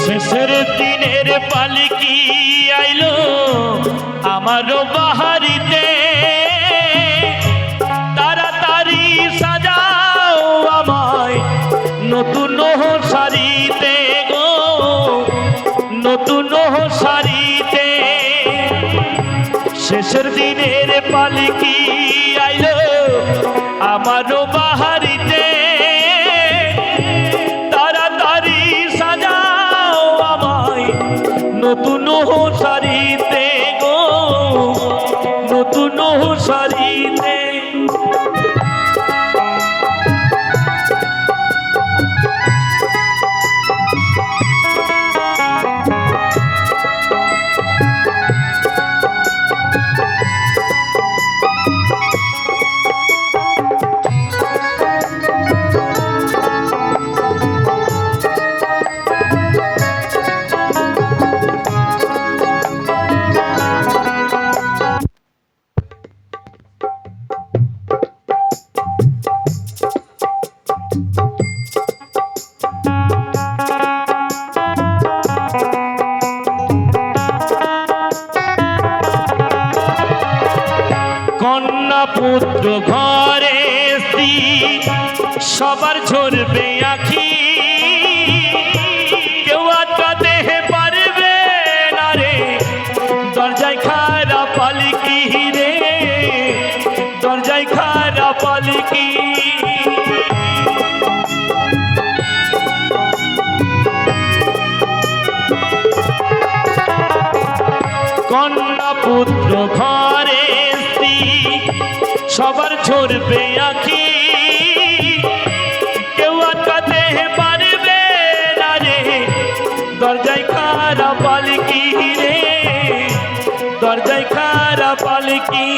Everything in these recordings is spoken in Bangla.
শেষের দিনের পালকি আইলো আমারও বাহারিতে, তাড়াতাড়ি সাজাও আমায় নতুন শাড়িতে গো, নতুন শাড়িতে। শেষের দিনের পালকি আইলো আমারও বাহারিতে, তাড়াতাড়ি সাজাও আমায় নতুন শাড়িতে গো, নতুন শাড়িতে। কন্যা পুত্র ঘরে স্ত্রী সবার ঝরবে আখি, কেউ আটকাতে পারবে না রে দরজায় খাড়া পালকি রে, দরজায় খাড়া পালকি। কন্যা পুত্র ঘরে স্ত্রী সবার ঝরবে আখি, কেউ আটকাতে পারবে না রে দরজায় খাড়া পালকি রে, দরজায় খাড়া পালকি।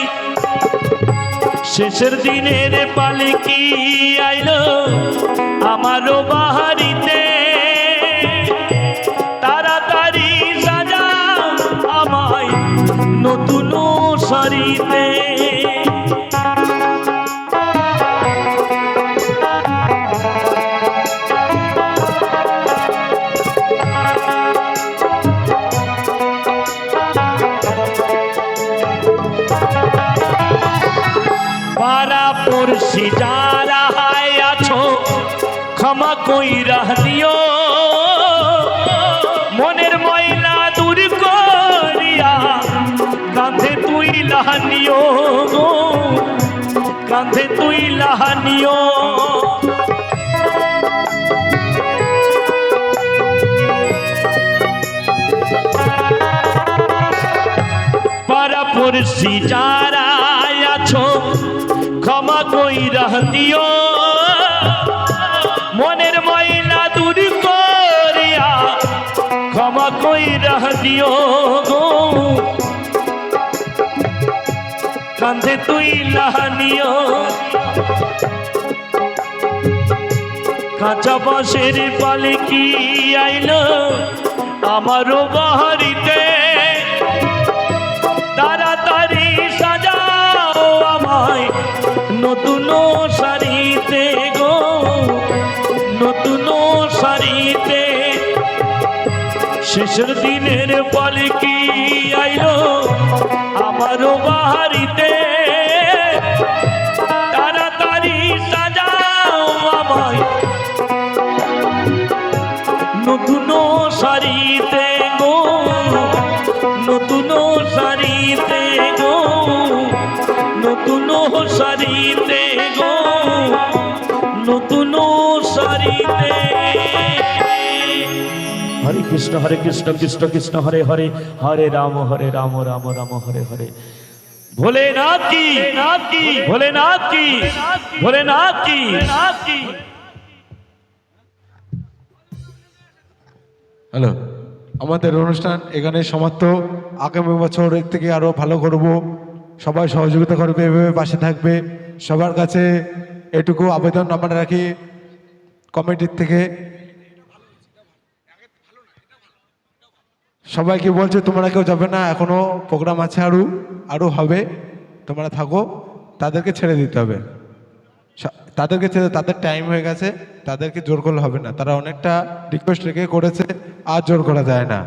শেষের দিনের পালকি আইলো আমারও বাহারিতে, তাড়াতাড়ি সাজাও আমায় নতুন শাড়িতে। পাড়া পড়শি যারা হায় আছো ক্ষমা কইরা দিও, মনের ময়লা দূর করিয়া কাঁধে তুই লাহানিও গো, কাঁধে তুই লাহানিও। পাড়া পড়শি যারা আছো ক্ষমা কইরা দিও, মনের ময়লা দূর করিয়া ক্ষমা কইরা দিও গো, কাঁধে তুই লাহানিও। কাঁচা বাঁশের পালকি আইলো আমারও বাহারিতে, তাড়াতাড়ি সাজাও আমায় নতুন শাড়িতে গো, নতুন শাড়িতে। শেষের দিনের পালকি আইলো আমারও বাহারিতে, তাড়াতাড়ি সাজাও আমায় নতুন শাড়িতে গো, নতুন শাড়িতে গো, নতুন শাড়িতে গো, নতুন শাড়িতে। হরে কৃষ্ণ কৃষ্ণ কৃষ্ণ হরে হরে, হরে রাম রাম রাম হরে হরে। ভোলেনাথ কি, ভোলেনাথ কি, ভোলেনাথ কি। হ্যালো, আমাদের অনুষ্ঠান এখানে সমাপ্ত। আগামী বছর এর থেকে আরো ভালো করব, সবাই সহযোগিতা করবে, এভাবে পাশে থাকবে। সবার কাছে এটুকু আবেদন আমরা রাখি কমিটির থেকে। সবাইকে বলছে তোমরা কেউ যাবে না, এখনো প্রোগ্রাম আছে, আরো হবে, তোমরা থাকো। তাদেরকে ছেড়ে দিতে হবে। তাদেরকে ছেড়ে, তাদের টাইম হয়ে গেছে, তাদেরকে জোর করলে হবে না। তারা অনেকটা রিকোয়েস্ট রেখে করেছে, আর জোর করা যায় না।